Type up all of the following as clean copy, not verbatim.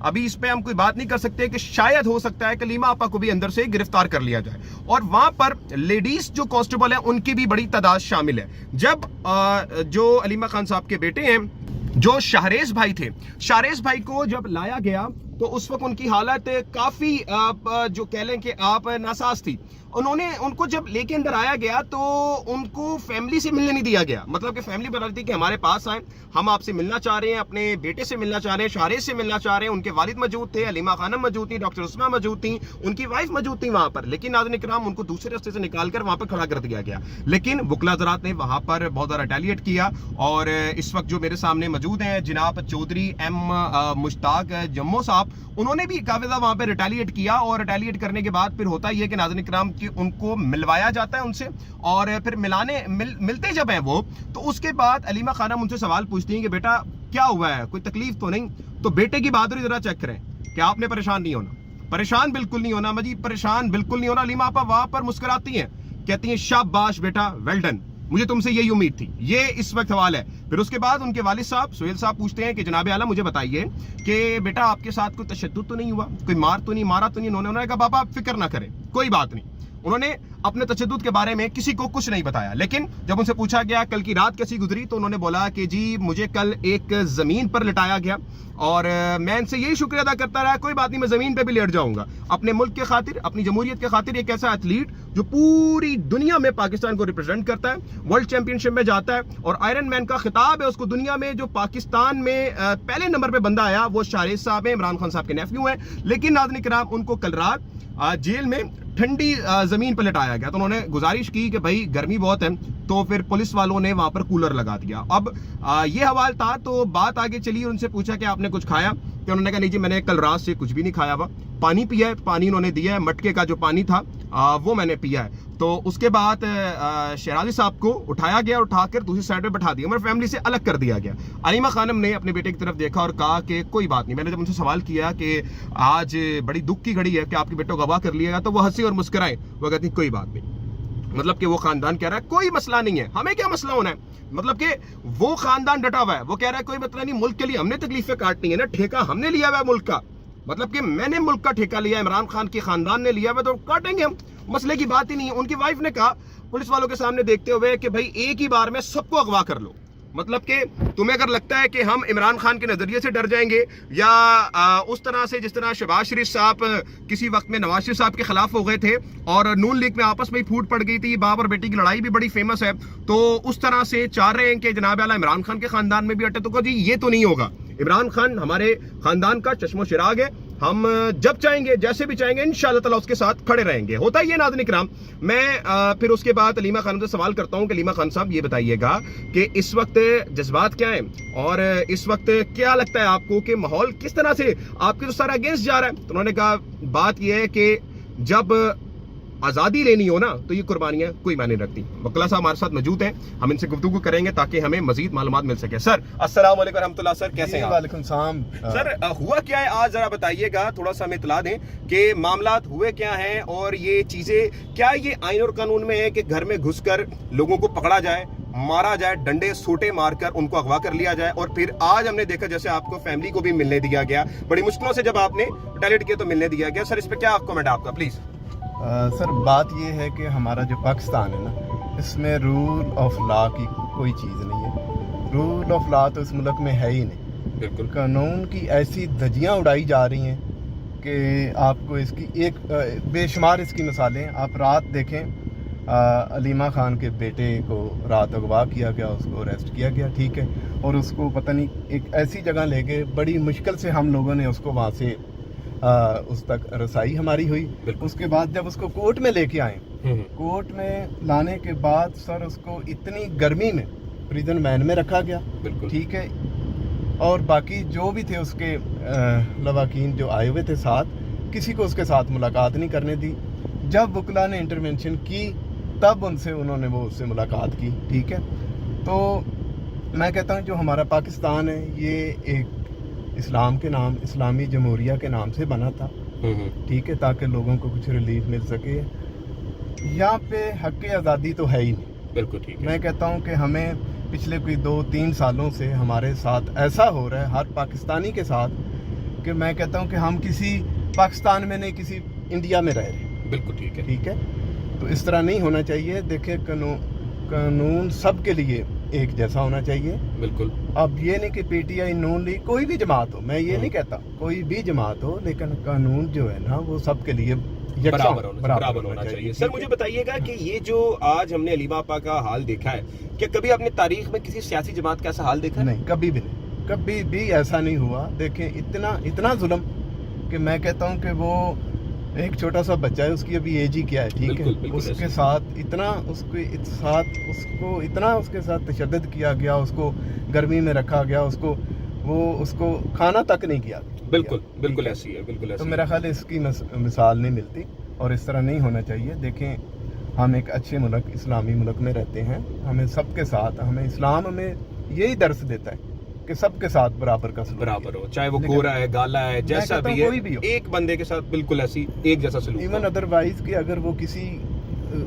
ابھی اس پہ ہم کوئی بات نہیں کر سکتے کہ شاید ہو سکتا ہے کہ علیمہ آپا کو بھی اندر سے گرفتار کر لیا جائے. اور وہاں پر لیڈیز جو کانسٹیبل ہیں ان کی بھی بڑی تعداد شامل ہے. جب جو علیمہ خان صاحب کے بیٹے ہیں جو شہریز بھائی تھے, شہریز بھائی کو جب لایا گیا تو اس وقت ان کی حالت کافی جو کہہ لیں کہ آپ ناساز تھی. ان کو جب لے کے اندر آیا گیا تو ان کو فیملی سے ملنے نہیں دیا گیا. مطلب کہ فیملی بتا رہی تھی کہ ہمارے پاس آئیں, ہم آپ سے ملنا چاہ رہے ہیں, اپنے بیٹے سے ملنا چاہ رہے ہیں, شہریز سے ملنا چاہ رہے ہیں. ان کے والد موجود تھے, علیمہ خانم موجود تھی, ڈاکٹر عثمہ موجود تھیں, ان کی وائف موجود تھی وہاں پر. لیکن ناظرین کرام ان کو دوسرے راستے سے نکال کر وہاں پر کھڑا کر دیا گیا. لیکن وکلا حضرات نے وہاں پر بہت زیادہ ریٹیلیٹ کیا. اور اس وقت جو میرے سامنے موجود ہیں جناب چودھری ایم مشتاق جموں صاحب, انہوں نے بھی کافی زیادہ وہاں پہ ریٹیلیٹ کیا. اور ریٹیلیٹ کرنے کے بعد پھر ہوتا یہ کہ ناظرین کرام کی ان کو ملوایا جاتا ہے ان سے, اور پھر ملتے جب ہیں وہ, تو اس کے بعد علیمہ خانم ان سے سوال پوچھتی ہیں کہ بیٹا کیا ہوا ہے, کوئی تکلیف تو نہیں؟ تو بیٹے کی بہادری ذرا چیک کریں کہ آپ نے پریشان نہیں ہونا, پریشان بالکل نہیں ہونا مجھے, پریشان بالکل نہیں ہونا. علیمہ آپا وہاں پر مسکراتی ہیں, کہتی ہیں شاباش بیٹا, ویل ڈن, مجھے تم سے یہی امید تھی. یہ اس وقت حوال ہے. پھر اس کے بعد ان کے والد صاحب سہیل صاحب پوچھتے ہیں کہ جناب اعلیٰ مجھے بتائیے کہ بیٹا آپ کے ساتھ کوئی تشدد تو نہیں ہوا, کوئی مارا تو نہیں؟ انہوں نے کہا بابا آپ فکر نہ کریں, کوئی بات نہیں. انہوں نے اپنے تشدد کے بارے میں کسی کو کچھ نہیں بتایا. لیکن جب ان سے پوچھا گیا کل کی رات کیسی گزری, تو انہوں نے بولا کہ جی مجھے کل ایک زمین پر لٹایا گیا اور میں ان سے یہی شکریہ ادا کرتا رہا, کوئی بات نہیں میں زمین پہ بھی لیٹ جاؤں گا. اپنے ملک کے خاطر, اپنی جمہوریت کے خاطر ایک ایسا ایتھلیٹ جو پوری دنیا میں پاکستان کو ریپرزینٹ کرتا ہے, ورلڈ چیمپئن شپ میں جاتا ہے اور آئرن مین کا خطاب ہے اس کو دنیا میں, جو پاکستان میں پہلے نمبر پہ بندہ آیا وہ شہریز صاحب ہیں, عمران خان صاحب کے نیفیو ہیں. لیکن ناظرین کرام ان کو کل رات جیل میں ٹھنڈی زمین پہ لٹایا گیا. تو انہوں نے گزارش کی کہ بھائی گرمی بہت ہے, تو پھر پولیس والوں نے وہاں پر کولر لگا دیا. اب یہ حوال تھا. تو بات آگے چلی, ان سے پوچھا کہ آپ نے کچھ کھایا؟ کہ انہوں نے کہا نہیں جی میں نے کل رات سے کچھ بھی نہیں کھایا ہوا, پانی پیا ہے, پانی انہوں نے دیا ہے, مٹکے کا جو پانی تھا وہ میں نے پیا ہے. تو اس کے بعد شہرازی صاحب کو اٹھایا گیا, اٹھا کر دوسری سائڈ پہ بٹھا دیا, میرے فیملی سے الگ کر دیا گیا. علیمہ خانم نے اپنے بیٹے کی طرف دیکھا اور کہا کہ کوئی بات نہیں. میں نے جب ان سے سوال کیا کہ آج بڑی دکھ کی گھڑی ہے کہ آپ کے بیٹے کو اغوا کر لیا گا, تو وہ ہنسی اور مسکرائے, وہ کہتی کوئی بات نہیں. مطلب کہ وہ خاندان کہہ رہا ہے کوئی مسئلہ نہیں ہے, ہمیں کیا مسئلہ ہونا ہے. مطلب کہ وہ خاندان ڈٹا ہوا ہے, وہ کہہ رہا ہے کوئی مسئلہ نہیں, ملک کے لیے ہم نے تکلیفیں کاٹنی ہے نا, ٹھیکہ ہم نے لیا ہوا ہے ملک کا. مطلب کہ میں نے ملک کا ٹھیکہ لیا, عمران خان کے خاندان نے لیا ہوا, تو کاٹیں گے ہم, مسئلے کی بات ہی نہیں ہے. ان کی وائف نے کہا پولیس والوں کے سامنے دیکھتے ہوئے کہ بھائی ایک ہی بار میں سب کو اغوا کر لو. مطلب کہ تمہیں اگر لگتا ہے کہ ہم عمران خان کے نظریے سے ڈر جائیں گے, یا اس طرح سے جس طرح شہباز شریف صاحب کسی وقت میں نواز شریف صاحب کے خلاف ہو گئے تھے اور نون لیگ میں آپس میں پھوٹ پڑ گئی تھی, باپ اور بیٹی کی لڑائی بھی بڑی فیمس ہے, تو اس طرح سے چاہ رہے ہیں کہ جناب اعلیٰ عمران خان کے خاندان میں بھی اٹے, تو جی یہ تو نہیں ہوگا. عمران خان ہمارے خاندان کا چشم و چراغ ہے, ہم جب چاہیں گے جیسے بھی چاہیں گے انشاءاللہ تعالیٰ اس کے ساتھ کھڑے رہیں گے. ہوتا ہی ہے ناظرین کرام. میں پھر اس کے بعد علیمہ خانم سے سوال کرتا ہوں کہ علیمہ خان صاحب یہ بتائیے گا کہ اس وقت جذبات کیا ہیں, اور اس وقت کیا لگتا ہے آپ کو کہ ماحول کس طرح سے آپ کے تو سارا اگینسٹ جا رہا ہے. تو انہوں نے کہا بات یہ ہے کہ جب آزادی لینی ہو نا تو یہ قربانیاں کوئی معنی رکھتی. وکلا صاحب ہمارے ساتھ موجود ہیں, ہم ان سے گفتگو کریں گے تاکہ ہمیں مزید معلومات مل سکے. سر السلام علیکم ورحمۃ اللہ. سر کیسے ہیں؟ وعلیکم السلام. سر ہوا کیا ہے آج, ذرا بتائیے گا, تھوڑا سا ہمیں اطلاع دیں کہ معاملات ہوئے کیا ہیں, اور یہ چیزیں کیا یہ آئین اور قانون میں ہے کہ گھر میں گھس کر لوگوں کو پکڑا جائے, مارا جائے, ڈنڈے سوٹے مار کر ان کو اغوا کر لیا جائے, اور پھر آج ہم نے دیکھا جیسے آپ کو فیملی کو بھی ملنے دیا گیا, بڑی مشکلوں سے جب آپ نے ریٹیلیٹ کیا تو ملنے دیا گیا. سر اس پہ کیا کمنٹ ہے آپ کا پلیز؟ سر بات یہ ہے کہ ہمارا جو پاکستان ہے نا, اس میں رول آف لا کی کوئی چیز نہیں ہے. رول آف لا تو اس ملک میں ہے ہی نہیں. بالکل. قانون کی ایسی دھجیاں اڑائی جا رہی ہیں کہ آپ کو اس کی ایک بے شمار اس کی مثالیں. آپ رات دیکھیں, علیمہ خان کے بیٹے کو رات اغوا کیا گیا, اس کو اریسٹ کیا گیا, ٹھیک ہے, اور اس کو پتہ نہیں ایک ایسی جگہ لے گئے, بڑی مشکل سے ہم لوگوں نے اس کو وہاں سے اس تک رسائی ہماری ہوئی. اس کے بعد جب اس کو کورٹ میں لے کے آئے, کورٹ میں لانے کے بعد سر اس کو اتنی گرمی میں پریزن وین میں رکھا گیا, ٹھیک ہے, اور باقی جو بھی تھے اس کے لواحقین جو آئے ہوئے تھے ساتھ, کسی کو اس کے ساتھ ملاقات نہیں کرنے دی. جب وکلا نے انٹرونشن کی تب انہوں نے اس سے ملاقات کی, ٹھیک ہے. تو میں کہتا ہوں جو ہمارا پاکستان ہے یہ ایک اسلام کے نام, اسلامی جمہوریہ کے نام سے بنا تھا, ٹھیک ہے, تاکہ لوگوں کو کچھ ریلیف مل سکے. یہاں پہ حق آزادی تو ہے ہی نہیں. بالکل ٹھیک ہے. میں کہتا ہوں کہ ہمیں پچھلے کوئی 2-3 سالوں سے ہمارے ساتھ ایسا ہو رہا ہے, ہر پاکستانی کے ساتھ, کہ میں کہتا ہوں کہ ہم کسی پاکستان میں نہیں کسی انڈیا میں رہ رہے ہیں. بالکل ٹھیک ہے. تو اس طرح نہیں ہونا چاہیے. دیکھیں قانون سب کے لیے ایک جیسا ہونا چاہیے. بالکل. اب یہ نہیں کہ P T I known league کوئی بھی جماعت ہو, میں یہ نہیں کہتا کوئی بھی جماعت ہو, لیکن قانون جو ہے نا وہ سب کے لیے برابر ہونا چاہیے. سر مجھے بتائیے گا کہ یہ جو آج ہم نے علیمہ آپا کا حال دیکھا ہے, کیا کبھی آپ نے تاریخ میں کسی سیاسی جماعت کا ایسا حال دیکھا ہے؟ نہیں, کبھی بھی نہیں, کبھی بھی ایسا نہیں ہوا. دیکھیں اتنا ظلم کہ میں کہتا ہوں کہ وہ ایک چھوٹا سا بچہ ہے, اس کی ابھی ایج ہی کیا ہے, ٹھیک ہے, اس کے ساتھ اتنا اس کے ساتھ تشدد کیا گیا, اس کو گرمی میں رکھا گیا, اس کو کھانا تک نہیں کیا. بالکل ایسی ہے, بالکل ایسی. تو میرا خیال ہے اس کی مثال نہیں ملتی اور اس طرح نہیں ہونا چاہیے. دیکھیں ہم ایک اچھے ملک, اسلامی ملک میں رہتے ہیں, ہمیں سب کے ساتھ, ہمیں اسلام ہمیں یہی درس دیتا ہے کہ سب کے ساتھ برابر کا سلوک برابر ہو, چاہے وہ گورا ہے, گالا ہے, جیسا بھی ہے, ایک بندے کے ساتھ بالکل ایسی ایک جیسا سلوک. ایون ادروائز کہ اگر وہ کسی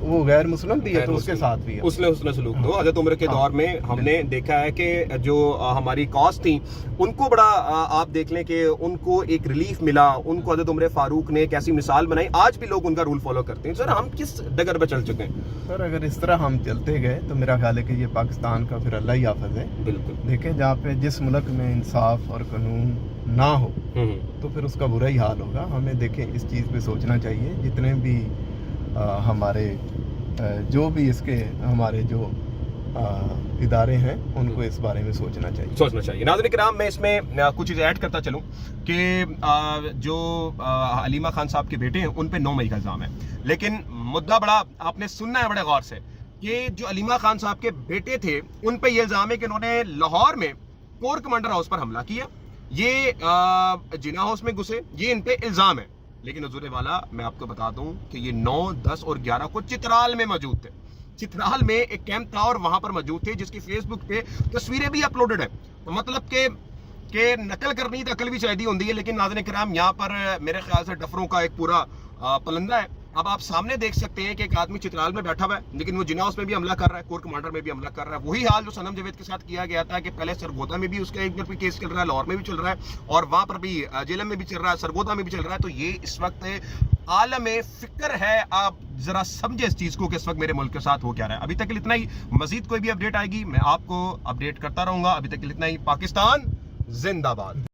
وہ غیر مسلم بھی ہے تو اس کے ساتھ بھی ہے اس نے سلوک دو. حضرت عمر کے دور میں ہم نے دیکھا ہے کہ جو ہماری کاز تھیں ان کو بڑا آپ دیکھ لیں کہ ان کو ایک ریلیف ملا, ان کو حضرت عمر فاروق نے ایک ایسی مثال بنائی, آج بھی لوگ ان کا رول فالو کرتے ہیں. سر ہم کس ڈگر پہ چل چکے ہیں؟ سر اگر اس طرح ہم چلتے گئے تو میرا خیال ہے کہ یہ پاکستان کا پھر اللہ ہی حافظ ہے. بالکل. دیکھیں جہاں پہ جس ملک میں انصاف اور قانون نہ ہو تو پھر اس کا برا ہی حال ہوگا. ہمیں دیکھیں اس چیز پہ سوچنا چاہیے, جتنے بھی ہمارے جو بھی اس کے ہمارے جو ادارے ہیں ان کو اس بارے میں سوچنا چاہیے. ناظرین کرام, میں اس میں کچھ چیزیں ایڈ کرتا چلوں کہ جو علیمہ خان صاحب کے بیٹے ہیں ان پہ 9 مئی کا الزام ہے, لیکن مدعا بڑا آپ نے سننا ہے بڑے غور سے کہ جو علیمہ خان صاحب کے بیٹے تھے ان پہ یہ الزام ہے کہ انہوں نے لاہور میں کور کمانڈر ہاؤس پر حملہ کیا, یہ جنا ہاؤس میں گھسے, یہ ان پہ الزام ہے. لیکن حضور والا میں آپ کو بتا دوں کہ یہ 9, 10 اور 11 کو چترال میں موجود تھے. چترال میں ایک کیمپ تھا اور وہاں پر موجود تھے, جس کی فیس بک پہ تصویریں بھی اپلوڈڈ ہیں. مطلب کہ نقل کرنی تو عقل بھی چاہیے ہوتی ہے, لیکن ناظرین کرام یہاں پر میرے خیال سے ڈفروں کا ایک پورا پلندہ ہے. اب آپ سامنے دیکھ سکتے ہیں کہ ایک آدمی چترال میں بیٹھا ہوا ہے, لیکن وہ جنا ہاؤس میں بھی حملہ کر رہا ہے, کور کمانڈر میں بھی حملہ کر رہا ہے. وہی حال جو صنم جاوید کے ساتھ کیا گیا تھا کہ پہلے سرگودا میں بھی اس کا ایک کیس چل رہا ہے, لاہور میں بھی چل رہا ہے, اور وہاں پر بھی جیلم میں بھی چل رہا ہے, سرگودا میں بھی چل رہا ہے. تو یہ اس وقت عالم فکر ہے. آپ ذرا سمجھے اس چیز کو کہ اس وقت میرے ملک کے ساتھ ہو کیا رہا ہے. ابھی تک اتنا ہی, مزید کوئی بھی اپڈیٹ آئے گی میں آپ کو اپڈیٹ کرتا رہوں گا. ابھی تک اتنا ہی. پاکستان زندہ باد.